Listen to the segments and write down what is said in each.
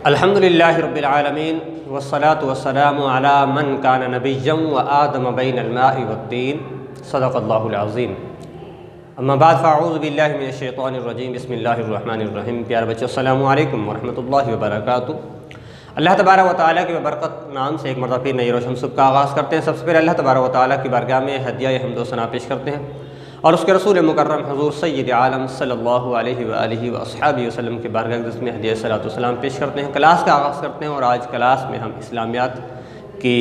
अल्हम्दुलिल्लाहि रब्बिल आलमीन वस्सलातु वस्सलामु अला मन कान नबिय्यम व आदम बैनल माइ वत्तीन सदक़ल्लाहुल अज़ीम। अम्मा बाद फ़अऊज़ु बिल्लाहि मिनश शैतानिर रजीम बिस्मिल्लाहिर रहमानिर रहीम। प्यारे बच्चों, अस्सलामु अलैकुम व रहमतुल्लाहि व बरकातुहू। अल्लाह तबारक व तआला के बरकत नाम से एक मरतबा फिर नई रोशन सुबह का आगाज़ करते हैं। सबसे पहले अल्लाह तबारक व तआला की बारगाह में हदिया हम्द व सना पेश करते हैं और उसके रसूल मुकर्रम हुज़ूर सय्यद आलम सल्लल्लाहु अलैहि व आलिहि व अस्हाबिहि वसल्लम के बारगाह में हदिया सलातो सलाम पेश करते हैं। क्लास का आगाज़ करते हैं और आज क्लास में हम इस्लामियात की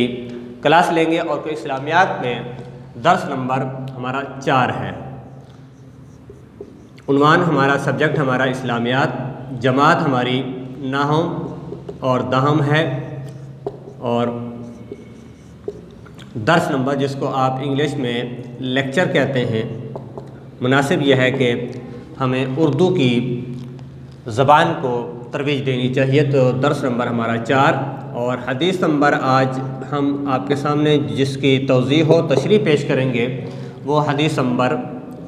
क्लास लेंगे और इस्लामियात में दर्स नंबर हमारा 4 है। उन्वान हमारा सब्जेक्ट हमारा इस्लामियात, जमात हमारी नाहम और दहम है और दर्स नंबर जिसको आप इंग्लिश में लेक्चर कहते हैं, मुनासिब यह है कि हमें उर्दू की ज़बान को तरवीज देनी चाहिए। तो दर्स नंबर हमारा 4 और हदीस नंबर आज हम आपके सामने जिसकी तौज़ीह हो तशरीह पेश करेंगे वो हदीस नंबर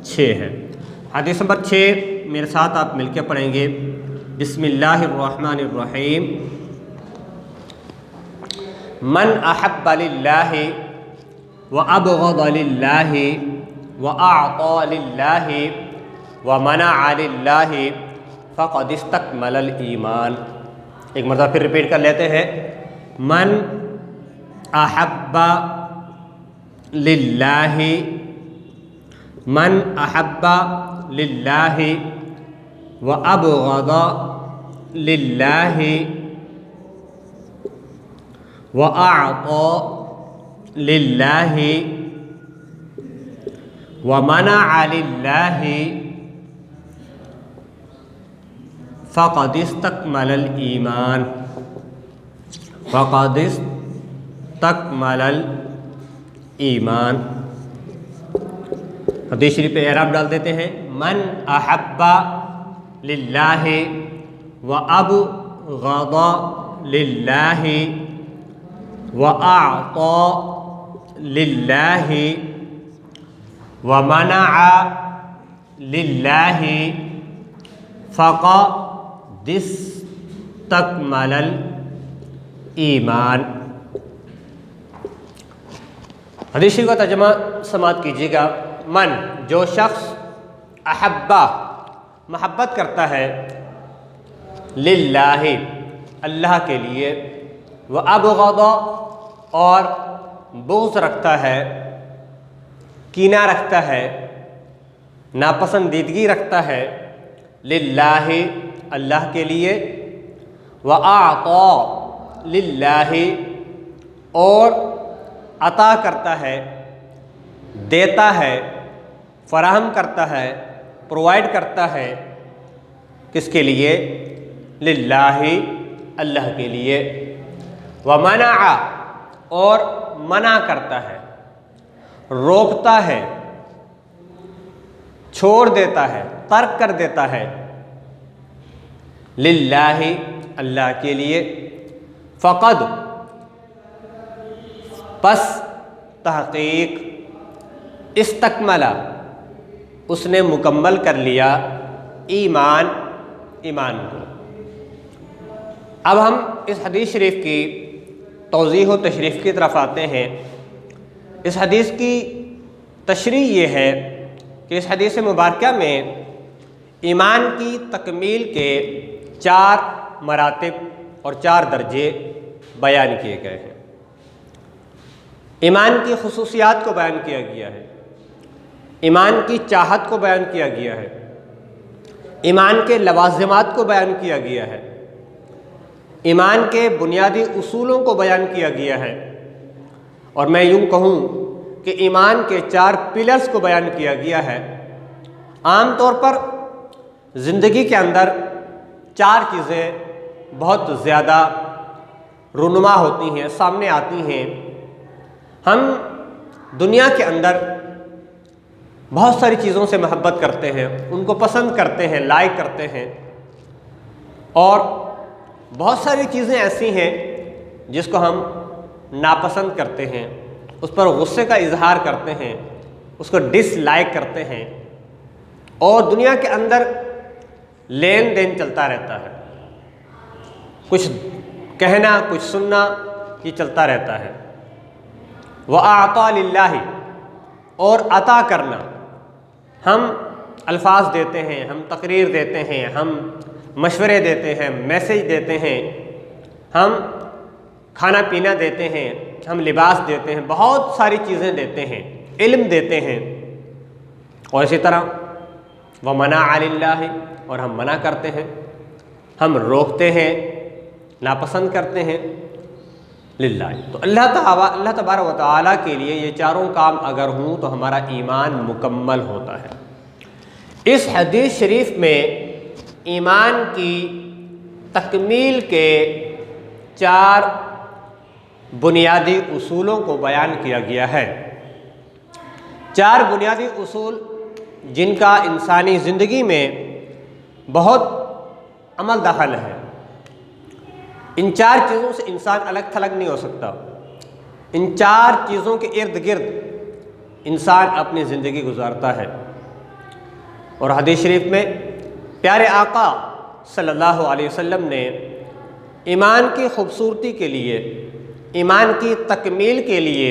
6 है। हदीस नंबर 6 मेरे साथ आप मिलकर पढ़ेंगे। बिस्मिल्लाहिर्रहमानिर्रहीम। मन अहब्ब लिल्लाहि व अबग़द लिल्लाहि व अअता लिल्लाहि व मनअ लिल्लाहि फ़क़द इस्तकमलल ईमान। एक मरतबा फिर रिपीट कर लेते हैं। मन अहब्ब लिल्लाहि, मन अहब्ब लिल्लाहि व अबग़द लिल्लाहि व अअता लिल्लाहि व मनअ लिल्लाहि फ़क़द इस्तकमलल ईमान, फ़क़द इस्तकमलल ईमान। हदीस शरीफ पे एराब डाल देते हैं। मन अहब्बा लिल्लाहि व अबग़द लिल्लाहि व अअता लिल्लाहि व मनअ लिल्लाहि फ़क़द इस्तकमलल ईमान। हदीस शरीफ का तर्जुमा समाअत कीजिएगा। मन जो शख्स, अहब्बा मोहब्बत करता है, लिल्लाहि अल्लाह के लिए, व अबग़द और बुग़्ज़ रखता है, कीना रखता है, नापसंदीदगी रखता है, लिल्लाहि अल्लाह के लिए, व अअता लिल्लाहि और अता करता है, देता है, फराहम करता है, प्रोवाइड करता है, किसके लिए? लिल्लाहि अल्लाह के लिए। व मनअ और मना करता है, रोकता है, छोड़ देता है, तर्क कर देता है, लिल्लाहि अल्लाह के लिए। फ़क़द पस तहक़ीक़, इस्तकमला उसने मुकम्मल कर लिया, ईमान ईमान को। अब हम इस हदीस शरीफ की तौज़ीह व तशरीफ़ की तरफ आते हैं। इस हदीस की तशरीह ये है कि इस हदीस मुबारका में ईमान की तकमील के 4 मरातिब और 4 दर्जे बयान किए गए हैं। ईमान की खुसूसियात को बयान किया गया है, ईमान की चाहत को बयान किया गया है, ईमान के लवाज़िमात को बयान किया गया है, ईमान के बुनियादी उसूलों को बयान किया गया है और मैं यूँ कहूँ कि ईमान के 4 पिलर्स को बयान किया गया है। आम तौर पर ज़िंदगी के अंदर 4 चीज़ें बहुत ज़्यादा रुनुमा होती हैं, सामने आती हैं। हम दुनिया के अंदर बहुत सारी चीज़ों से मोहब्बत करते हैं, उनको पसंद करते हैं, लाइक करते हैं और बहुत सारी चीज़ें ऐसी हैं जिसको हम नापसंद करते हैं, उस पर गुस्से का इजहार करते हैं, उसको डिसलाइक करते हैं और दुनिया के अंदर लेन देन चलता रहता है। कुछ कहना, कुछ सुनना, ये चलता रहता है। व आता लिल्लाहि, और अता करना, हम अल्फाज देते हैं, हम तकरीर देते हैं, हम मशवरे देते हैं, मैसेज देते हैं, हम खाना पीना देते हैं, हम लिबास देते हैं, बहुत सारी चीज़ें देते हैं, इल्म देते हैं। और इसी तरह व मना अलिल्लाहि, और हम मना करते हैं, हम रोकते हैं, नापसंद करते हैं लिल्लाहि। तो अल्लाह तबारक व तआला के लिए ये चारों काम अगर हों तो हमारा ईमान मुकम्मल होता है। इस हदीस शरीफ में ईमान की तकमील के 4 बुनियादी उसूलों को बयान किया गया है। 4 बुनियादी उसूल जिनका इंसानी ज़िंदगी में बहुत अमल दखल है। इन 4 चीज़ों से इंसान अलग थलग नहीं हो सकता। इन 4 चीज़ों के इर्द गिर्द इंसान अपनी ज़िंदगी गुजारता है। और हदीस शरीफ में प्यारे आका सल्लल्लाहु अलैहि वसल्लम ने ईमान की खूबसूरती के लिए, ईमान की तकमील के लिए,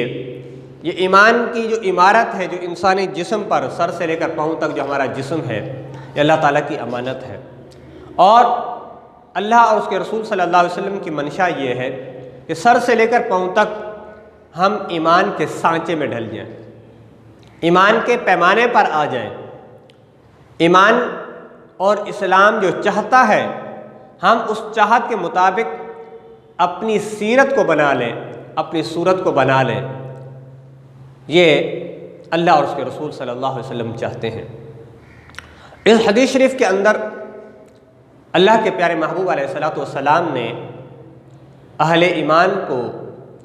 ये ईमान की जो इमारत है, जो इंसानी जिस्म पर सर से लेकर पाँव तक जो हमारा जिस्म है, ये अल्लाह ताला की अमानत है। और अल्लाह और उसके रसूल सल्लल्लाहु अलैहि वसल्लम की मंशा ये है कि सर से लेकर पाँव तक हम ईमान के सांचे में ढल जाएं, ईमान के पैमाने पर आ जाएं। ईमान और इस्लाम जो चाहता है, हम उस चाहत के मुताबिक अपनी सीरत को बना लें, अपनी सूरत को बना लें। ये अल्लाह और उसके रसूल सल्लल्लाहु अलैहि वसल्लम चाहते हैं। इस हदीस शरीफ के अंदर अल्लाह के प्यारे महबूब अलैहिस्सलातु वस्सलाम ने अहले ईमान को,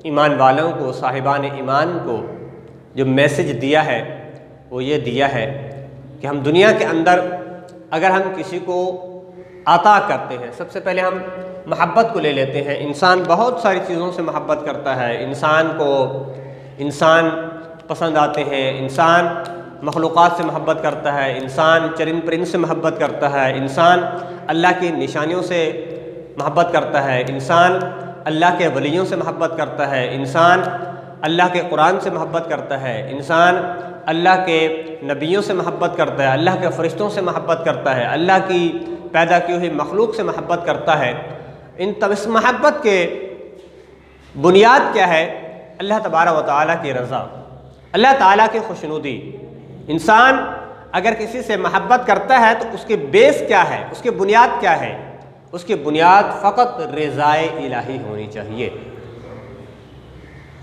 ईमान वालों को, साहिबान ईमान को जो मैसेज दिया है वो ये दिया है कि हम दुनिया के अंदर अगर हम किसी को अता करते हैं, सबसे पहले हम मोहब्बत को ले लेते हैं। इंसान बहुत सारी चीज़ों से मोहब्बत करता है। इंसान को इंसान पसंद आते हैं, इंसान मखलूक़ात से मोहब्बत करता है, इंसान चरिंद परिंद से मोहब्बत करता है, इंसान अल्लाह की निशानियों से मोहब्बत करता है, इंसान अल्लाह के वलियों से मोहब्बत करता है, इंसान अल्लाह के कुरान से मोहब्बत करता है, इंसान अल्लाह के नबियों से मोहब्बत करता है, अल्लाह के फ़रिश्तों से मोहब्बत करता है, अल्लाह की पैदा की हुई मखलूक से मोहब्बत करता है। इस मोहब्बत के बुनियाद क्या है? अल्लाह तबारक व तआला की रज़ा, अल्लाह ताला की खुशनुदी। इंसान अगर किसी से मोहब्बत करता है तो उसके बेस क्या है, उसकी बुनियाद क्या है? उसकी बुनियाद फ़कत रज़ाए इलाही होनी चाहिए।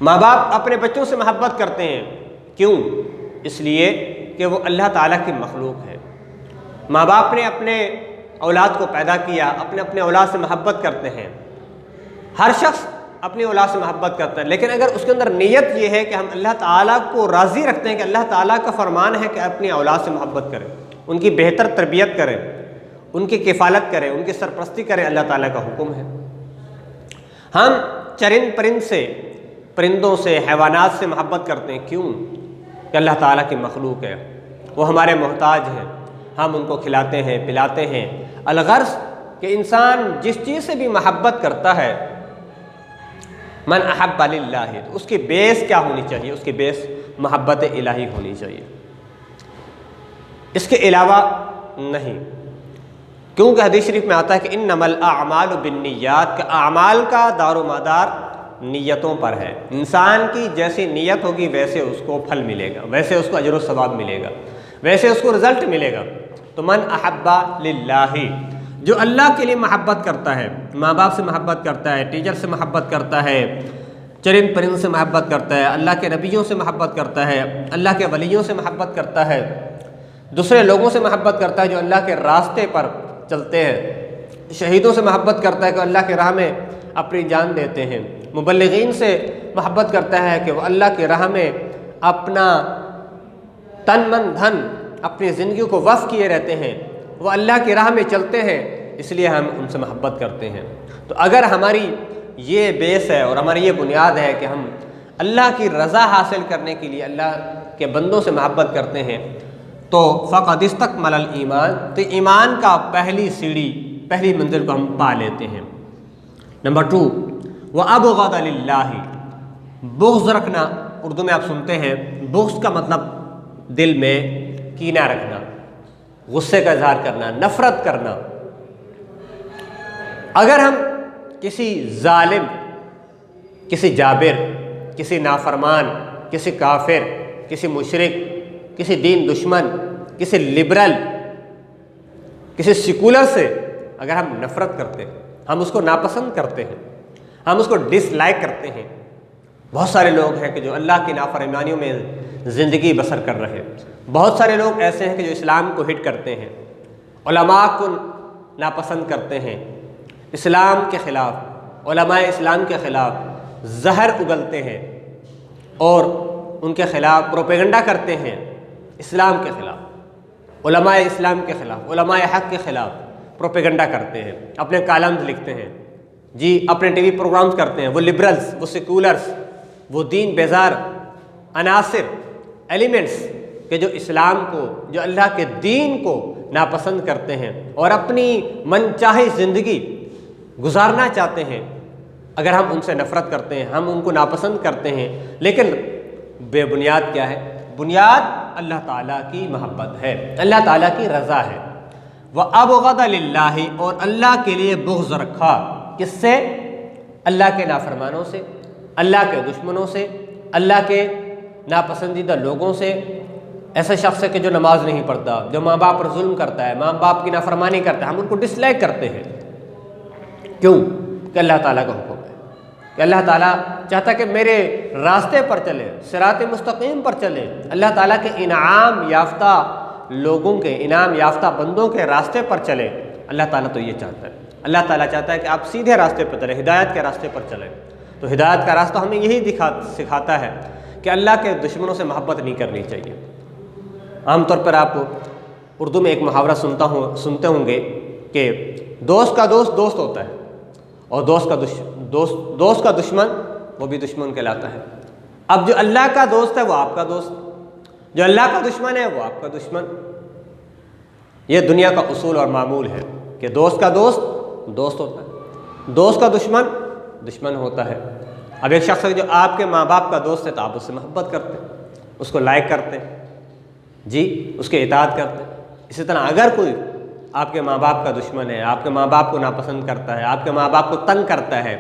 माँ बाप अपने बच्चों से मोहब्बत करते हैं, क्यों? इसलिए कि वो अल्लाह ताला की मखलूक है। माँ बाप ने अपने औलाद को पैदा किया, अपने अपने औलाद से मोहब्बत करते हैं। हर शख्स अपनी औलाद से मोहब्बत करता है, लेकिन अगर उसके अंदर नीयत ये है कि हम अल्लाह ताला को राज़ी रखते हैं कि अल्लाह ताला का फरमान है कि अपनी औलाद से मोहब्बत करें, उनकी बेहतर तरबियत करें, उनकी किफ़ालत करें, उनकी सरपरस्ती करें, अल्लाह ताला का हुक्म है। हम चरिंद परिंद से, परिंदों से, हैवानात से मोहब्बत करते हैं, क्यों? कि अल्लाह ताला की मखलूक है, वो हमारे मोहताज हैं, हम उनको खिलाते हैं, पिलाते हैं। अलगर्ज़ कि इंसान जिस चीज़ से भी मोहब्बत करता है, मन अहब्ब लिल्लाह, तो उसकी बेस क्या होनी चाहिए? उसकी बेस मोहब्बत इलाही होनी चाहिए, इसके अलावा नहीं। क्योंकि हदीस शरीफ में आता है कि इन्नमल अअमालु बिन्नियात, का अमाल का दारो मदार नीयतों पर है। इंसान की जैसी नीयत होगी वैसे उसको फल मिलेगा, वैसे उसको अजर व सवाब मिलेगा, वैसे उसको रिज़ल्ट मिलेगा। तो मन अहब्बा लिल्लाही, जो अल्लाह के लिए मोहब्बत करता है, माँ बाप से मोहब्बत करता है, टीचर से मोहब्बत करता है, चरिंद परिंद से मोहब्बत करता है, अल्लाह के नबियों से मोहब्बत करता है, अल्लाह के वलियों से मोहब्बत करता है, दूसरे लोगों से मोहब्बत करता है जो अल्लाह के रास्ते पर चलते हैं, शहीदों से मोहब्बत करता है कि अल्लाह के राह में अपनी जान देते हैं, मुबल्लिगीन से मोहब्बत करता है कि वह अल्लाह के राह में अपना तन मन धन, अपनी ज़िंदगी को वफ़ किए रहते हैं, वो अल्लाह की राह में चलते हैं, इसलिए हम उनसे मोहब्बत करते हैं। तो अगर हमारी ये बेस है और हमारी ये बुनियाद है कि हम अल्लाह की रज़ा हासिल करने के लिए अल्लाह के बंदों से मोहब्बत करते हैं, तो फ़क़द इस्तकमल ईमान, तो ईमान का पहली सीढ़ी, पहली मंजिल को हम पा लेते हैं। नंबर 2, व अबग़द लिल्लाहि, बुग़्ज़ रखना। उर्दू में आप सुनते हैं बुग़्ज़ का मतलब दिल में कीना रखना, गुस्से का इज़हार करना, नफ़रत करना। अगर हम किसी जालिम, किसी जाबिर, किसी नाफरमान, किसी काफिर, किसी मुशरिक, किसी दीन दुश्मन, किसी लिबरल, किसी सेकुलर से अगर हम नफ़रत करते हैं, हम उसको नापसंद करते हैं, हम उसको डिसलाइक करते हैं। बहुत सारे लोग हैं कि जो अल्लाह की नाफरमानियों में ज़िंदगी बसर कर रहे हैं। बहुत सारे लोग ऐसे हैं कि जो इस्लाम को हिट करते हैं, उलमा को नापसंद करते हैं, इस्लाम के ख़िलाफ़, उलमाए इस्लाम के ख़िलाफ़ जहर उगलते हैं और उनके ख़िलाफ़ प्रोपेगेंडा करते हैं, इस्लाम के ख़िलाफ़, उलमाए इस्लाम के ख़िलाफ़, उलमाए हक़ के ख़िलाफ़ प्रोपेगेंडा करते हैं, अपने कालम्स लिखते हैं जी, अपने टीवी प्रोग्राम्स करते हैं। वो लिबरल्स, वो सेकुलर्स, वो दीन बेजार अनासिर, एलिमेंट्स के जो इस्लाम को, जो अल्लाह के दीन को नापसंद करते हैं और अपनी मनचाही ज़िंदगी गुजारना चाहते हैं। अगर हम उनसे नफ़रत करते हैं, हम उनको नापसंद करते हैं, लेकिन बेबुनियाद क्या है? बुनियाद अल्लाह ताला की मोहब्बत है, अल्लाह ताला की रज़ा है। वह अबग़द लिल्लाहि, और अल्लाह के लिए बुग़्ज़ रखा। किससे? अल्लाह के नाफरमानों से, अल्लाह के दुश्मनों से, अल्लाह के नापसंदीदा लोगों से। ऐसा शख्स है कि जो नमाज नहीं पढ़ता, जो माँ बाप पर जुल्म करता है, माँ बाप की नाफरमानी करता है, हम उनको डिसलाइक करते हैं। क्यों? कि अल्लाह ताला का हुक्म है, कि अल्लाह ताला चाहता कि मेरे रास्ते पर चले, सिरात मुस्तकीम पर चले। अल्लाह ताला के इनाम याफ्ता लोगों के, इनाम याफ्ता बंदों के रास्ते पर चले। अल्लाह ताला तो ये चाहता है। अल्लाह ताला चाहता है कि आप सीधे रास्ते पर चले, हिदायत के रास्ते पर चलें। तो हिदायत का रास्ता हमें यही सिखाता है कि अल्लाह के दुश्मनों से मोहब्बत नहीं करनी चाहिए। आमतौर पर आप उर्दू में एक मुहावरा सुनते होंगे कि दोस्त का दोस्त दोस्त होता है और दोस्त का दुश्मन वो भी दुश्मन कहलाता है। अब जो अल्लाह का दोस्त है वो आपका दोस्त, जो अल्लाह का दुश्मन है वो आपका दुश्मन। ये दुनिया का उसूल और मामूल है कि दोस्त का दोस्त दोस्त होता है, दोस्त का दुश्मन दुश्मन होता है। अब एक शख्स है जो आपके माँ बाप का दोस्त है तो आप उससे मोहब्बत करते हैं, उसको लाइक करते हैं जी, उसके इताअत करते हैं। इसी तरह अगर कोई आपके माँ बाप का दुश्मन है, आपके माँ बाप को नापसंद करता है, आपके माँ बाप को तंग करता है,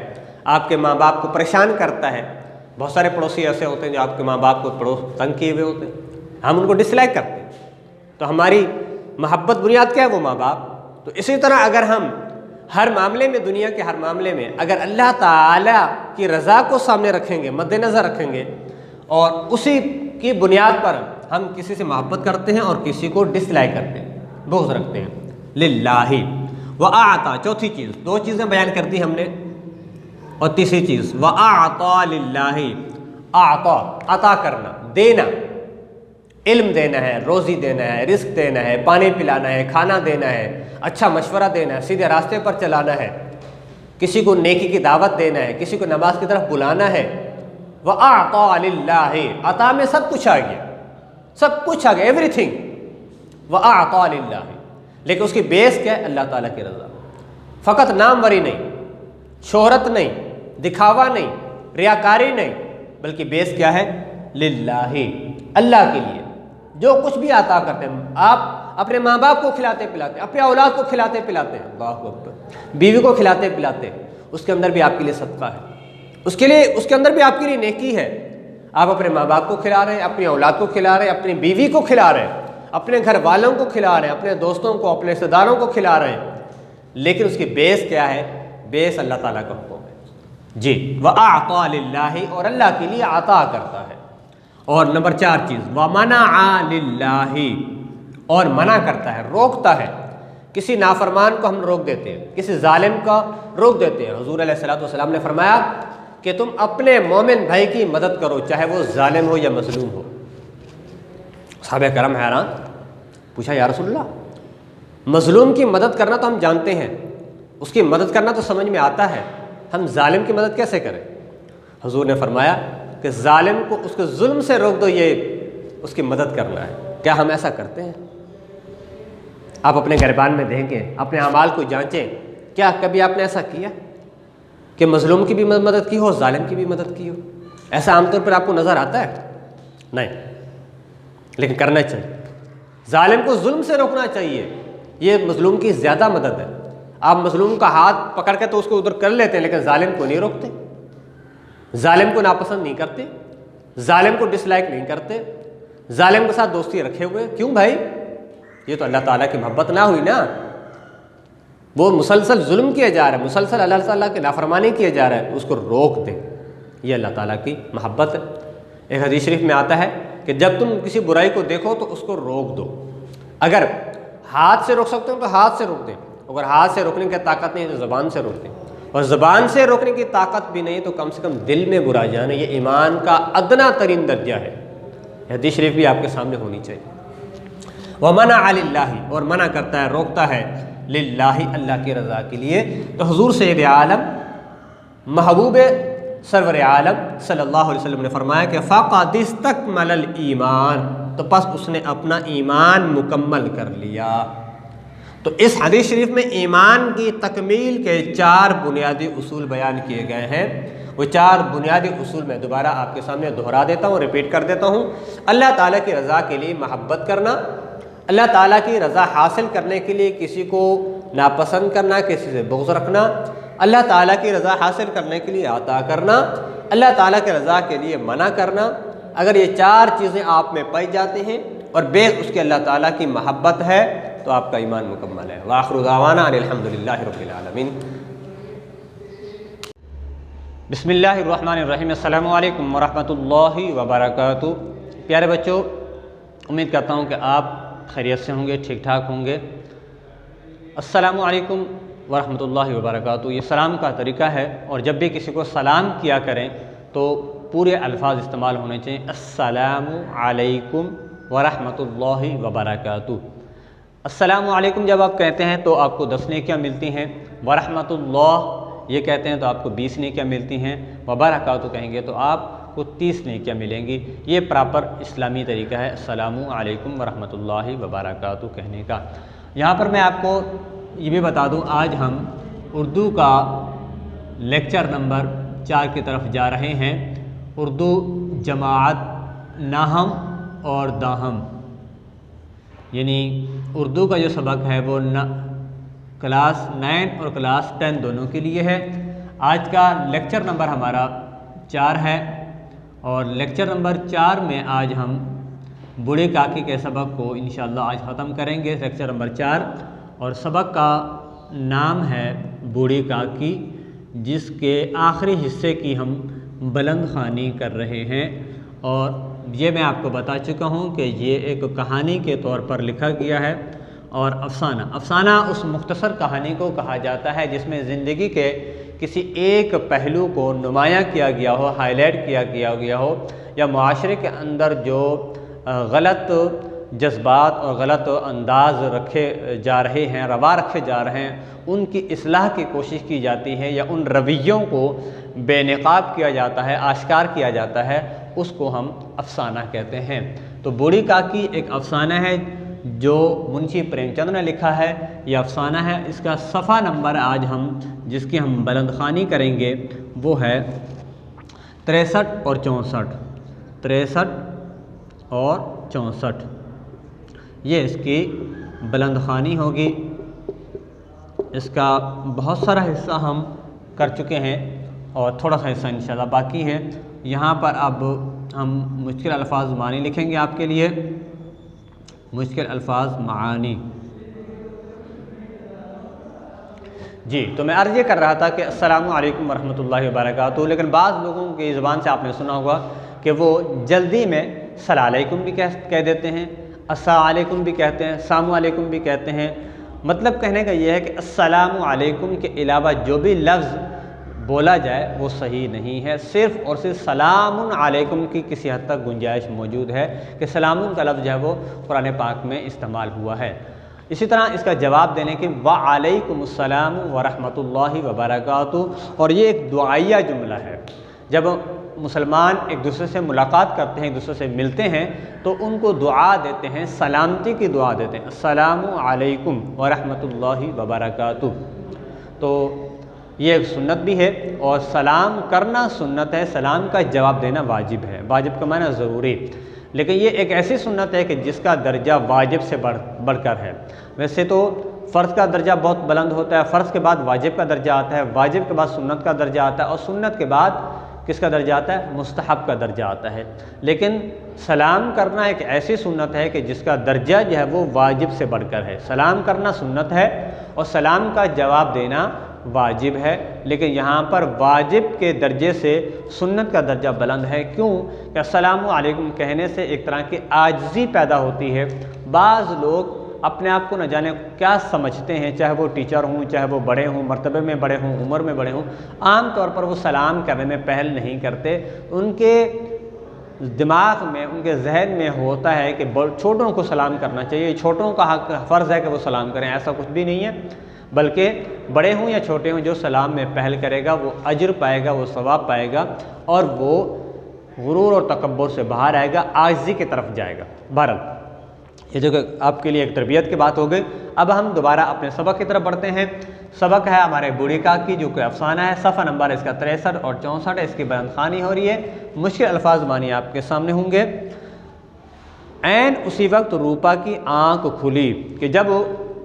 आपके माँ बाप को परेशान करता है, बहुत सारे पड़ोसी ऐसे होते हैं जो आपके माँ बाप को तंग किए हुए होते हैं, हम उनको डिसलाइक करते हैं। तो हमारी मोहब्बत बुनियाद क्या है? वो माँ बाप। तो इसी तरह अगर हम हर मामले में, दुनिया के हर मामले में अगर अल्लाह ताला की रज़ा को सामने रखेंगे, मद्देनज़र रखेंगे और उसी की बुनियाद पर हम किसी से मोहब्बत करते हैं और किसी को डिसलाइक करते हैं, बुग़्ज़ रखते हैं। लिल्लाहि व आता, चौथी चीज़, दो चीज़ें बयान कर दी हमने, और तीसरी चीज़ व आता लिल्लाहि, आता अता करना, देना, इल्म देना है, रोज़ी देना है, रिस्क देना है, पानी पिलाना है, खाना देना है, अच्छा मशवरा देना है, सीधे रास्ते पर चलाना है, किसी को नेकी की दावत देना है, किसी को नमाज की तरफ बुलाना है। व आता लिल्लाहि, अता में सब कुछ आ गया, सब कुछ आ गया, एवरीथिंग। व आता लिल्लाहि, लेकिन उसकी बेस क्या है? अल्लाह ताला की रज़ा। फ़कत नामवरी नहीं, शोहरत नहीं, दिखावा नहीं, रियाकारी नहीं, बल्कि बेस क्या है? लिल्लाहि, अल्लाह के लिए जो कुछ भी अता करते हैं। आप अपने माँ बाप को खिलाते पिलाते, अपने औलाद को खिलाते पिलाते, अल्लाहु अकबर, बीवी को खिलाते पिलाते, उसके अंदर भी आपके लिए सदका है, उसके अंदर भी आपके लिए नेकी है। आप अपने माँ बाप को खिला रहे हैं, अपनी औलाद को खिला रहे हैं, अपनी बीवी को खिला रहे हैं, अपने घर वालों को खिला रहे हैं, अपने दोस्तों को, अपने रिश्तेदारों को खिला रहे हैं, लेकिन उसकी बेस क्या है? बेस अल्लाह ताला का हुक्म है जी। व आता लिल्लाहि, और अल्लाह के लिए अता करता है। और नंबर 4 चीज़ व मना लिल्लाहि, और मना करता है, रोकता है। किसी नाफरमान को हम रोक देते हैं, किसी जालिम का रोक देते हैं। हुजूर अलैहिस्सलातु वस्सलाम ने फरमाया कि तुम अपने मोमिन भाई की मदद करो, चाहे वो जालिम हो या मजलूम हो। सहाबा करम हैरान, पूछा या रसूलल्लाह, मजलूम की मदद करना तो हम जानते हैं, उसकी मदद करना तो समझ में आता है, हम जालिम की मदद कैसे करें? हुजूर ने फरमाया कि जालिम को उसके जुल्म से रोक दो, ये उसकी मदद करना है। क्या हम ऐसा करते हैं? आप अपने गिरबान में देखें, अपने अमाल को जांचें, क्या कभी आपने ऐसा किया कि मजलूम की भी मदद की हो, जालिम की भी मदद की हो। ऐसा आमतौर पर आपको नज़र आता है? नहीं, लेकिन करना चाहिए। जालिम को जुल्म से रोकना चाहिए, ये मजलूम की ज़्यादा मदद है। आप मजलूम का हाथ पकड़ के तो उसको उधर कर लेते हैं, लेकिन जालिम को नहीं रोकते, जालिम को नापसंद नहीं करते, जालिम को डिसलाइक नहीं करते, जालिम के साथ दोस्ती रखे हुए। क्यों भाई? ये तो अल्लाह ताला की मोहब्बत ना हुई ना। वो मुसलसल जुल्म किया जा रहा है, मुसलसल अल्लाह ताला की नाफरमानी किया जा रहा है, उसको रोक दे। ये अल्लाह ताला की मोहब्बत है। एक हदीस शरीफ में आता है कि जब तुम किसी बुराई को देखो तो उसको रोक दो। अगर हाथ से रोक सकते हो तो हाथ से रोक दें, अगर हाथ से रोकने की ताकत नहीं है तो ज़बान से रोक दें, और ज़बान से रोकने की ताकत भी नहीं तो कम से कम दिल में बुरा जाना, ये ईमान का अदना तरीन दर्जा है। हदीस शरीफ भी आपके सामने होनी चाहिए। वमना अलिल्लाहि, और मना करता है, रोकता है, लिल्लाहि, अल्लाह की रज़ा के लिए। तो हुज़ूर सैयद आलम महबूब सरवर आलम सल्लल्लाहु अलैहि वसल्लम ने फरमाया कि फ़क़द इस्तकमलल ईमान, तो बस उसने अपना ईमान मुकम्मल कर लिया। तो इस हदीस शरीफ में ईमान की तकमील के 4 बुनियादी उसूल बयान किए गए हैं। वो 4 बुनियादी उसूल मैं दोबारा आपके सामने दोहरा देता हूँ, रिपीट कर देता हूँ। अल्लाह ताला की रज़ा के लिए मोहब्बत करना, अल्लाह ताला की रज़ा हासिल करने के लिए किसी को नापसंद करना, किसी से बुग़्ज़ रखना, अल्लाह ताला की रज़ा हासिल करने के लिए अता करना, अल्लाह ताला की रज़ा के लिए मना करना। अगर ये 4 चीज़ें आप में पाई जाती हैं और बेस उसके अल्लाह ताला की मोहब्बत है तो आपका ईमान मुकम्मल है। व आखिरु दावाना अल्हम्दुलिल्लाहि रब्बिल आलमीन। बिस्मिल्लाहिर्रहमानिर्रहीम। अस्सलामु अलैकुम वरहमतुल्लाहि वबरकातुहू। प्यारे बच्चों, उम्मीद करता हूँ कि आप खैरियत से होंगे, ठीक ठाक होंगे। अस्सलामु अलैकुम वरहमतुल्लाहि वबरकातुहू ये सलाम का तरीका है, और जब भी किसी को सलाम किया करें तो पूरे अल्फाज इस्तेमाल होने चाहिए। अस्सलामु अलैकुम वरहमतुल्लाहि वबरकातुहू। अस्सलामु अलैकुम जब आप कहते हैं तो आपको 10 नेकियां मिलती हैं, वरहमतुल्लाह ये कहते हैं तो आपको 20 नेकियां मिलती हैं, वबरकातुहू कहेंगे तो आपको 30 नेकियां मिलेंगी। ये प्रॉपर इस्लामी तरीका है अस्सलामु अलैकुम वरहमतुल्लाहि वबरकातुहू कहने का। यहाँ पर मैं आपको ये भी बता दूँ, आज हम उर्दू का लेक्चर नंबर 4 की तरफ जा रहे हैं। उर्दू जमात नाहम और दाहम, यानी उर्दू का जो सबक है वो क्लास 9 और क्लास 10 दोनों के लिए है। आज का लेक्चर नंबर हमारा 4 है, और लेक्चर नंबर 4 में आज हम बूढ़े काकी के सबक को इंशाअल्लाह आज ख़त्म करेंगे, लेक्चर नंबर 4। और सबक का नाम है बूढ़ी काकी, जिसके आखिरी हिस्से की हम बुलंद ख़ानी कर रहे हैं। और ये मैं आपको बता चुका हूँ कि ये एक कहानी के तौर पर लिखा गया है। और अफ़साना उस मुख्तसर कहानी को कहा जाता है जिसमें ज़िंदगी के किसी एक पहलू को नुमायाँ किया गया हो, हाईलाइट किया गया हो, या मुआशरे के अंदर जो गलत जज्बात और गलत अंदाज रखे जा रहे हैं, रवा रखे जा रहे हैं, उनकी इस्लाह की कोशिश की जाती है, या उन रवैयों को बेनकाब किया जाता है, आश्कार किया जाता है, उसको हम अफ़साना कहते हैं। तो बूढ़ी काकी एक अफ़साना है जो मुंशी प्रेमचंद ने लिखा है। यह अफ़साना है, इसका सफ़ा नंबर आज हम जिसकी हम बुलंद ख़ानी करेंगे वो है 63 और 64। 63 और 64 ये इसकी बुलंद ख़ानी होगी। इसका बहुत सारा हिस्सा हम कर चुके हैं और थोड़ा सा हिस्सा इंशाल्लाह बाकी है। यहाँ पर अब हम मुश्किल अल्फाज मानी लिखेंगे आपके लिए, मुश्किल अल्फाज मानी। जी, तो मैं अर्ज़ ये कर रहा था कि अस्सलामु अलैकुम वरहमतुल्लाहि वबरकातुहू, लेकिन बाज़ लोगों की ज़ुबान से आपने सुना होगा कि वो जल्दी में सलालैकुम भी कह देते हैं, अस्सलामुअलैकुम भी कहते हैं, सामुअलैकुम भी कहते हैं। मतलब कहने का ये है कि अस्सलामु अलैकुम के अलावा जो भी लफ्ज़ बोला जाए वो सही नहीं है। सिर्फ़ और सिर्फ सलामुन अलैकुम की किसी हद तक गुंजाइश मौजूद है कि सलामुन का लफ्ज़ जो है वो कुरान पाक में इस्तेमाल हुआ है। इसी तरह इसका जवाब देने के वालैकुमुस्सलाम वरहमतुल्लाहि वबरकातुहू, और ये एक दुआइया जुमला है। जब मुसलमान एक दूसरे से मुलाकात करते हैं, एक दूसरे से मिलते हैं, तो उनको दुआ देते हैं, सलामती की दुआ देते हैं, अस्सलामु अलैकुम वरहमतुल्लाहि वबरकातुहू। तो ये एक सुन्नत भी है, और सलाम करना सुन्नत है, सलाम का जवाब देना वाजिब है। वाजिब का माना ज़रूरी, लेकिन ये एक ऐसी सुन्नत है कि जिसका दर्जा वाजिब से बढ़कर है। वैसे तो फ़र्ज़ का दर्जा बहुत बुलंद होता है, फ़र्ज़ के बाद वाजिब का दर्जा आता है, वाजिब के बाद सुन्नत का दर्जा आता है, और सुन्नत के बाद किसका दर्जा आता है? मुस्तहब का दर्जा आता है। लेकिन सलाम करना एक ऐसी सुन्नत है कि जिसका दर्जा जो है वो वाजिब से बढ़कर है। सलाम करना सुन्नत है और सलाम का जवाब देना वाजिब है, लेकिन यहाँ पर वाजिब के दर्जे से सुन्नत का दर्जा बुलंद है। क्यों? कि अस्सलामु अलैकुम कहने से एक तरह की आजिज़ी पैदा होती है। बाज़ लोग अपने आप को न जाने क्या समझते हैं, चाहे वो टीचर हों, चाहे वो बड़े हों, मर्तबे में बड़े हों, उम्र में बड़े हों, आम तौर पर वो सलाम करने में पहल नहीं करते। उनके दिमाग में, उनके जहन में होता है कि छोटों को सलाम करना चाहिए, छोटों का हक फ़र्ज़ है कि वो सलाम करें। ऐसा कुछ भी नहीं है, बल्कि बड़े हों या छोटे हों, जो सलाम में पहल करेगा वो अजर पाएगा, वो सवाब पाएगा, और वो गुरूर और तकब्बुर से बाहर आएगा, आजिज़ी की तरफ जाएगा। बहरहाल ये जो आपके लिए एक तरबियत की बात हो गई। अब हम दोबारा अपने सबक की तरफ बढ़ते हैं। सबक है हमारे बूढ़ी काकी, जो कि अफसाना है। सफ़ा नंबर इसका 63 और 64 है। इसकी बयानखानी हो रही है। मुश्किल अल्फाज मानी आपके सामने होंगे। ऐन उसी वक्त रूपा की आंख खुली कि जब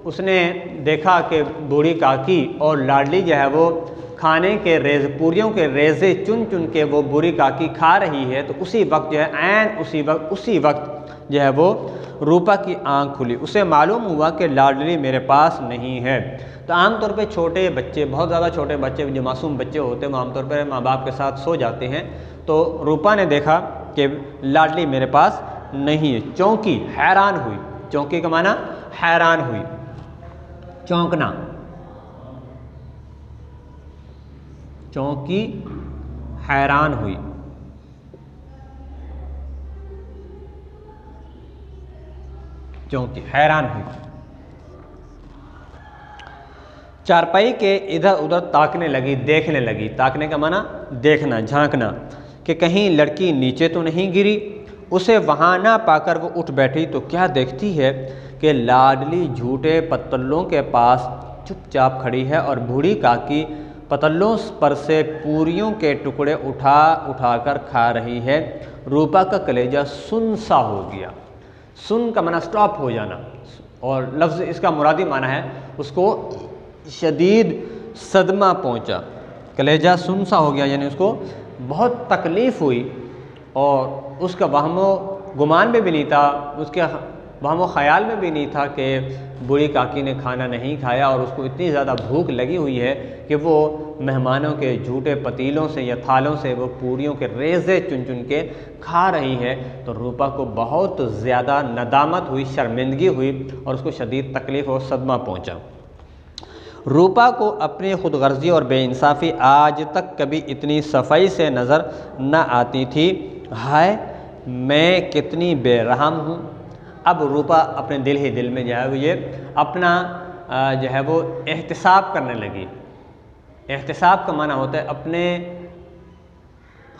उसने देखा कि बूढ़ी काकी और लाडली जो है वो खाने के पूरियों के रेज़े चुन चुन के वो बूढ़ी काकी खा रही है, तो उसी वक्त जो है, ऐन उसी वक्त जो है वो रूपा की आंख खुली। उसे मालूम हुआ कि लाडली मेरे पास नहीं है। तो आमतौर पे छोटे बच्चे, बहुत ज़्यादा छोटे बच्चे, जो मासूम बच्चे होते हैं, वो आमतौर पर माँ बाप के साथ सो जाते हैं। तो रूपा ने देखा कि लाडली मेरे पास नहीं है, चौंकी, हैरान हुई। चौंकी का माना हैरान हुई, चौंकना, चौंकी, हैरान हुई। चौंकी, हैरान हुई। चारपाई के इधर उधर ताकने लगी, देखने लगी। ताकने का माना देखना, झांकना, कि कहीं लड़की नीचे तो नहीं गिरी। उसे वहाँ ना पाकर वो उठ बैठी तो क्या देखती है कि लाडली झूठे पतल्लों के पास चुपचाप खड़ी है और बूढ़ी काकी पतल्लों पर से पूरियों के टुकड़े उठा कर खा रही है। रूपा का कलेजा सुन सा हो गया। सुन का माना स्टॉप हो जाना, और लफ्ज़ इसका मुरादी माना है उसको शदीद सदमा पहुंचा। कलेजा सुन सा हो गया, यानी उसको बहुत तकलीफ़ हुई, और उसका वहमो गुमान में भी नहीं था, उसके वहमो ख़याल में भी नहीं था कि बूढ़ी काकी ने खाना नहीं खाया, और उसको इतनी ज़्यादा भूख लगी हुई है कि वो मेहमानों के झूठे पतीलों से या थालों से वो पूरियों के रेज़े चुन चुन के खा रही है। तो रूपा को बहुत ज़्यादा नदामत हुई, शर्मिंदगी हुई, और उसको शदीद तकलीफ़ और सदमा पहुँचा। रूपा को अपनी खुदगर्जी और बेइंसाफ़ी आज तक कभी इतनी सफाई से नज़र न आती थी। हाय मैं कितनी बेरहम हूँ। अब रूपा अपने दिल ही दिल में जो है वो ये अपना जो है वो एहतिसाब करने लगी। एहतिसाब का माना होता है अपने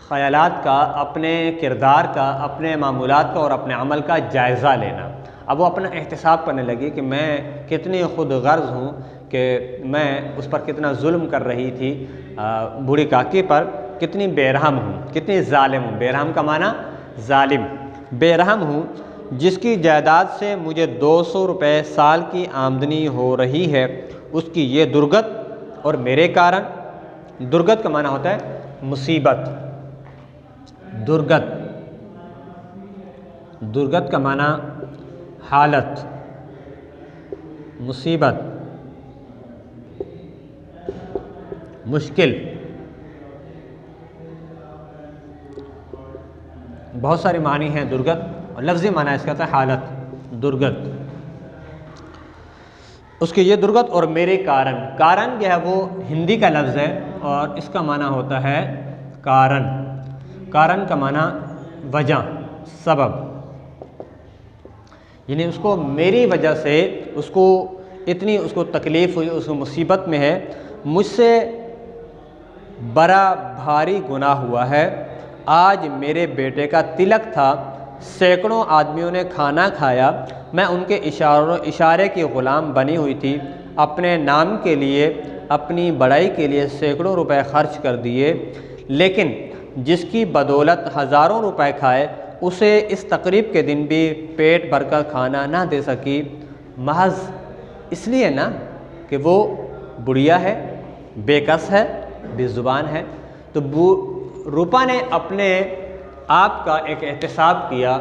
ख़यालात का, अपने किरदार का, अपने मामूलात का और अपने अमल का जायज़ा लेना। अब वो अपना एहतिसाब करने लगी कि मैं कितनी खुदगर्ज़ हूँ, कि मैं उस पर कितना जुल्म कर रही थी, बूढ़ी काकी पर कितनी बेरहम हूँ, कितनी जालिम हूँ। बेरहम का माना जालिम, बेरहम हूँ, जिसकी जायदाद से मुझे 200 रुपये साल की आमदनी हो रही है, उसकी ये दुर्गत और मेरे कारण। दुर्गत का माना होता है मुसीबत। दुर्गत, दुर्गत का माना हालत, मुसीबत, मुश्किल। बहुत सारे मानी हैं दुर्गत, और लफ्ज़ी माना इसका था हालत, दुर्गत। उसकी ये दुर्गत और मेरे कारण। कारण जो है वो हिंदी का लफ्ज़ है, और इसका माना होता है कारण। कारण का माना वजह, सबब, यानी उसको मेरी वजह से उसको इतनी उसको तकलीफ़ हुई, उसको मुसीबत में है। मुझसे बड़ा भारी गुनाह हुआ है। आज मेरे बेटे का तिलक था, सैकड़ों आदमियों ने खाना खाया, मैं उनके इशारे की ग़ुलाम बनी हुई थी। अपने नाम के लिए अपनी बड़ाई के लिए सैकड़ों रुपए खर्च कर दिए, लेकिन जिसकी बदौलत हज़ारों रुपए खाए उसे इस तकरीब के दिन भी पेट भरकर खाना ना दे सकी, महज इसलिए ना कि वो बुढ़िया है, बेकस है, बेज़ुबान है। तो रूपा ने अपने आप का एक एहतसाब किया,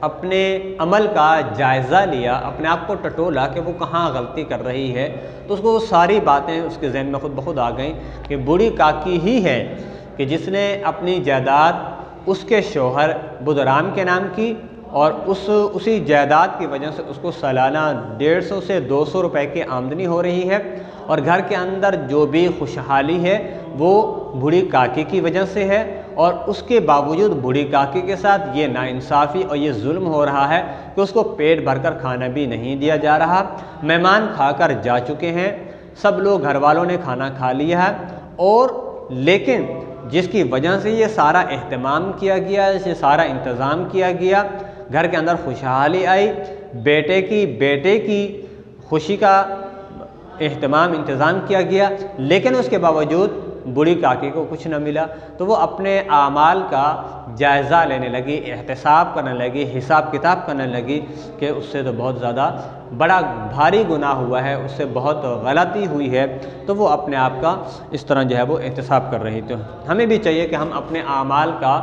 अपने अमल का जायज़ा लिया, अपने आप को टटोला कि वो कहाँ गलती कर रही है। तो उसको सारी बातें उसके जहन में खुद ब खुद आ गई कि बूढ़ी काकी ही है कि जिसने अपनी जायदाद उसके शौहर बुधराम के नाम की और उसी जायदाद की वजह से उसको सालाना 150 से 200 रुपए की आमदनी हो रही है, और घर के अंदर जो भी खुशहाली है वो बूढ़ी काकी की वजह से है। और उसके बावजूद बूढ़ी काकी के साथ ये नाइंसाफ़ी और ये जुल्म हो रहा है कि उसको पेट भरकर खाना भी नहीं दिया जा रहा। मेहमान खाकर जा चुके हैं, सब लोग घर वालों ने खाना खा लिया है, और लेकिन जिसकी वजह से ये सारा एहतमाम किया गया, ये सारा इंतज़ाम किया गया, घर के अंदर खुशहाली आई, बेटे की खुशी का एहतमाम इंतज़ाम किया गया, लेकिन उसके बावजूद बूढ़ी काकी को कुछ न मिला। तो वो अपने आमाल का जायज़ा लेने लगी, एहतसाब करने लगी, हिसाब किताब करने लगी कि उससे तो बहुत ज़्यादा बड़ा भारी गुनाह हुआ है, उससे बहुत गलती हुई है। तो वो अपने आप का इस तरह जो है वो एहतसाब कर रही थी। हमें भी चाहिए कि हम अपने आमाल का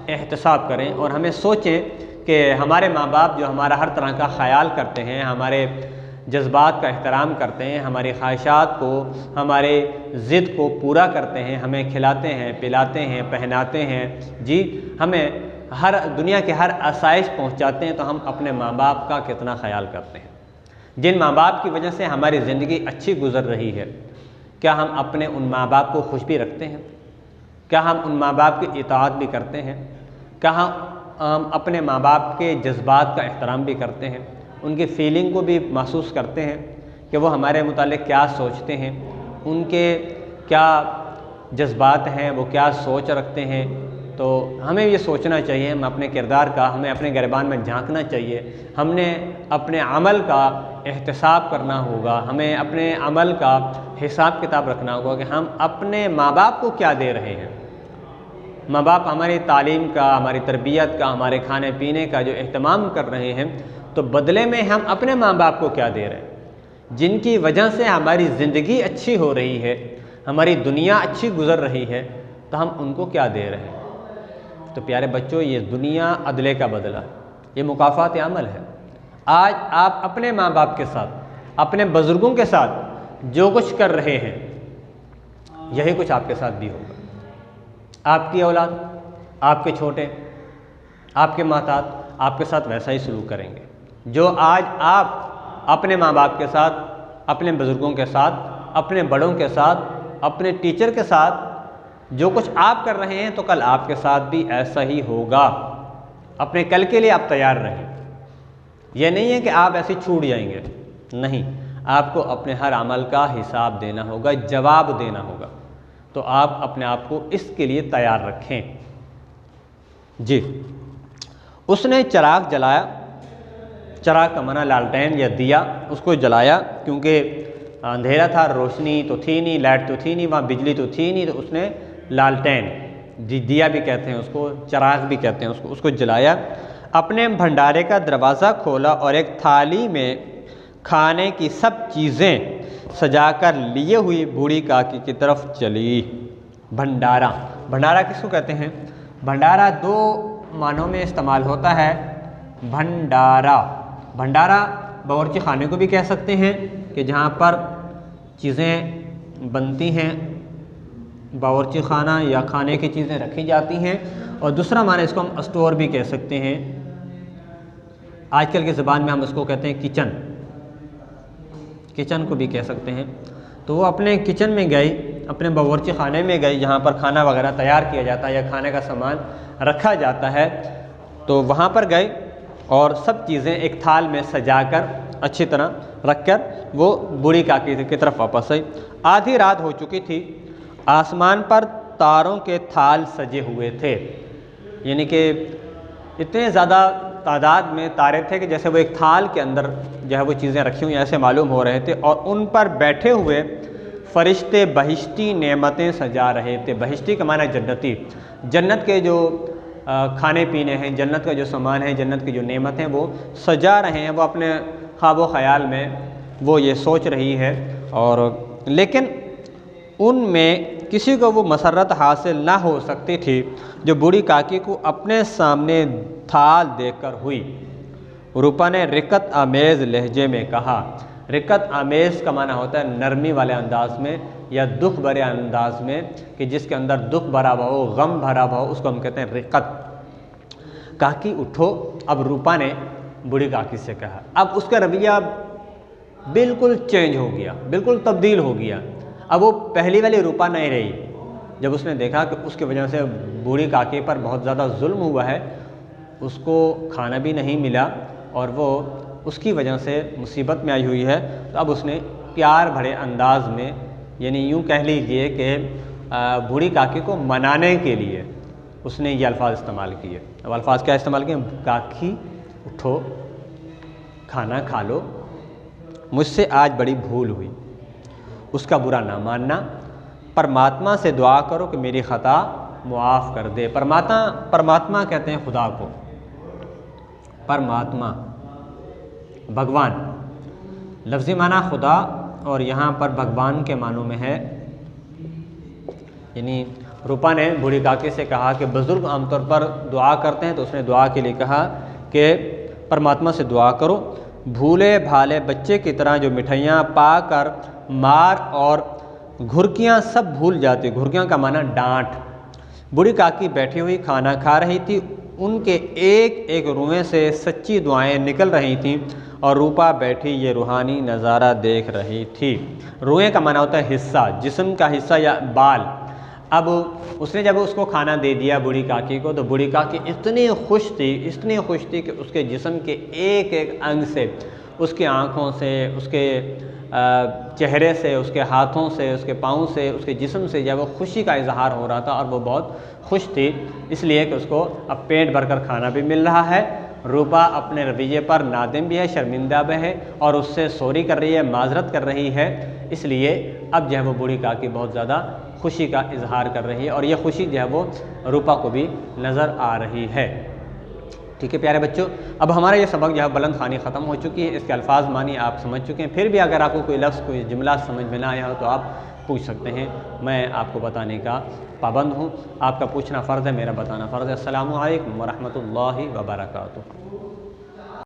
एहतसाब करें और हमें सोचें कि हमारे माँ बाप जो हमारा हर तरह का ख़याल करते हैं, हमारे जज्बात का एहतराम करते हैं, हमारी ख्वाहिशात को, हमारे ज़िद को पूरा करते हैं, हमें खिलाते हैं, पिलाते हैं, पहनाते हैं, जी हमें हर दुनिया के हर आसाइश पहुंचाते हैं, तो हम अपने माँ बाप का कितना ख्याल करते हैं। जिन माँ बाप की वजह से हमारी ज़िंदगी अच्छी गुजर रही है, क्या हम अपने उन माँ बाप को खुश भी रखते हैं? क्या हम उन माँ बाप की इताअत भी करते हैं? क्या हम अपने माँ बाप के जज्बात का एहतराम भी करते हैं, उनकी फ़ीलिंग को भी महसूस करते हैं कि वो हमारे मुतालिक क्या सोचते हैं, उनके क्या जज्बात हैं, वो क्या सोच रखते हैं? तो हमें ये सोचना चाहिए, हम अपने किरदार का, हमें अपने गिरबान में झांकना चाहिए, हमने अपने अमल का एहतसाब करना होगा, हमें अपने अमल का हिसाब किताब रखना होगा कि हम अपने माँ बाप को क्या दे रहे हैं। माँ बाप हमारी तालीम का, हमारी तरबियत का, हमारे खाने पीने का जो एहतमाम कर रहे हैं, तो बदले में हम अपने माँ बाप को क्या दे रहे हैं? जिनकी वजह से हमारी ज़िंदगी अच्छी हो रही है, हमारी दुनिया अच्छी गुजर रही है, तो हम उनको क्या दे रहे हैं? तो प्यारे बच्चों, ये दुनिया अदले का बदला, ये मुकाफ़ात अमल है। आज आप अपने माँ बाप के साथ, अपने बुज़ुर्गों के साथ जो कुछ कर रहे हैं, यही कुछ आपके साथ भी होगा। आपकी औलाद, आपके छोटे, आपके मातात आपके साथ वैसा ही सलूक करेंगे जो आज आप अपने माँ बाप के साथ, अपने बुज़ुर्गों के साथ, अपने बड़ों के साथ, अपने टीचर के साथ जो कुछ आप कर रहे हैं, तो कल आपके साथ भी ऐसा ही होगा। अपने कल के लिए आप तैयार रहें। यह नहीं है कि आप ऐसे छूट जाएंगे, नहीं, आपको अपने हर अमल का हिसाब देना होगा, जवाब देना होगा। तो आप अपने आप को इसके लिए तैयार रखें। जी, उसने चिराग जलाया, चिराग का माना लालटेन या दिया, उसको जलाया क्योंकि अंधेरा था, रोशनी तो थी नहीं, लाइट तो थी नहीं, वहाँ बिजली तो थी नहीं, तो उसने लालटेन, दिया भी कहते हैं उसको, चिराग भी कहते हैं उसको जलाया। अपने भंडारे का दरवाज़ा खोला और एक थाली में खाने की सब चीज़ें सजाकर लिए हुई बूढ़ी काकी की तरफ चली। भंडारा, भंडारा किसको कहते हैं? भंडारा दो मानों में इस्तेमाल होता है। भंडारा, भंडारा बावर्ची खाने को भी कह सकते हैं कि जहाँ पर चीज़ें बनती हैं, बावर्ची खाना या खाने की चीज़ें रखी जाती हैं। और दूसरा माना इसको हम स्टोर भी कह सकते हैं। आजकल की ज़बान में हम उसको कहते हैं किचन, किचन को भी कह सकते हैं। तो वो अपने किचन में गई, अपने बावर्ची खाने में गई जहाँ पर खाना वगैरह तैयार किया जाता है या खाने का सामान रखा जाता है। तो वहाँ पर गए और सब चीज़ें एक थाल में सजाकर अच्छी तरह रखकर वो बूढ़ी काकी की तरफ वापस आई। आधी रात हो चुकी थी, आसमान पर तारों के थाल सजे हुए थे, यानी कि इतने ज़्यादा तादाद में तारे थे कि जैसे वो एक थाल के अंदर जो है वो चीज़ें रखी हुई ऐसे मालूम हो रहे थे। और उन पर बैठे हुए फरिश्ते बहिश्ती नेमतें सजा रहे थे। बहिश्ती का माना जन्नती, जन्नत के जो खाने पीने हैं, जन्नत का जो सामान है, जन्नत की जो नेमत हैं वो सजा रहे हैं। वो अपने ख्वाब ख़याल में वो ये सोच रही है, और लेकिन उनमें किसी को वो मसरत हासिल ना हो सकती थी जो बूढ़ी काकी को अपने सामने थाल देखकर हुई। रूपा ने रिकत आमेज़ लहजे में कहा। रिकत आमेज़ का माना होता है नरमी वाले अंदाज में या दुख भरे अंदाज में, कि जिसके अंदर दुख भरा हुआ हो, गम भरा हुआ हो, उसको हम कहते हैं रिकत। काकी उठो। अब रूपा ने बूढ़ी काकी से कहा। अब उसका रवैया बिल्कुल चेंज हो गया, बिल्कुल तब्दील हो गया। अब वो पहली वाली रूपा नहीं रही। जब उसने देखा कि उसकी वजह से बूढ़ी काकी पर बहुत ज़्यादा जुल्म हुआ है, उसको खाना भी नहीं मिला और वो उसकी वजह से मुसीबत में आई हुई है, तो अब उसने प्यार भरे अंदाज में, यानी यूँ कह लीजिए कि बूढ़ी काकी को मनाने के लिए उसने ये अल्फाज इस्तेमाल किए। अब अल्फाज क्या इस्तेमाल किए? काकी उठो, खाना खा लो, मुझसे आज बड़ी भूल हुई, उसका बुरा ना मानना, परमात्मा से दुआ करो कि मेरी ख़ता मुआफ़ कर दे। परमात्मा कहते हैं खुदा को, परमात्मा भगवान, लफ्ज़ी माना खुदा और यहाँ पर भगवान के मानों में है। यानी रूपा ने बूढ़ी काकी से कहा कि बुज़ुर्ग आमतौर पर दुआ करते हैं, तो उसने दुआ के लिए कहा कि परमात्मा से दुआ करो, भूले भाले बच्चे की तरह जो मिठाइयाँ पाकर मार और घुरकियाँ सब भूल जाती। घुरकियाँ का माना डांट। बूढ़ी काकी बैठी हुई खाना खा रही थी, उनके एक एक रुएं से सच्ची दुआएं निकल रही थीं और रूपा बैठी ये रूहानी नज़ारा देख रही थी। रुएं का माना होता है हिस्सा, जिस्म का हिस्सा या बाल। अब उसने जब उसको खाना दे दिया बूढ़ी काकी को, तो बूढ़ी काकी इतनी खुश थी कि उसके जिस्म के एक एक अंग से, उसके आँखों से, उसके चेहरे से, उसके हाथों से, उसके पाँव से, उसके जिस्म से जब वो खुशी का इजहार हो रहा था और वो बहुत खुश थी, इसलिए कि उसको अब पेट भरकर खाना भी मिल रहा है। रूपा अपने रवैये पर नादिम भी है, शर्मिंदा भी है और उससे सॉरी कर रही है, माजरत कर रही है। इसलिए अब जो है वो बूढ़ी काकी बहुत ज़्यादा खुशी का इजहार कर रही है और ये खुशी जो है वो रूपा को भी नज़र आ रही है। ठीक है प्यारे बच्चों, अब हमारा ये सबक जो है बुलंद खानी ख़त्म हो चुकी है। इसके अल्फाज मानी आप समझ चुके हैं। फिर भी अगर आपको कोई लफ्ज़, कोई जुमला समझ में ना आया हो तो आप पूछ सकते हैं, मैं आपको बताने का पाबंद हूँ। आपका पूछना फ़र्ज़ है, मेरा बताना फ़र्ज़ है। अस्सलामु अलैकुम व रहमतुल्लाहि व बरकातुहू।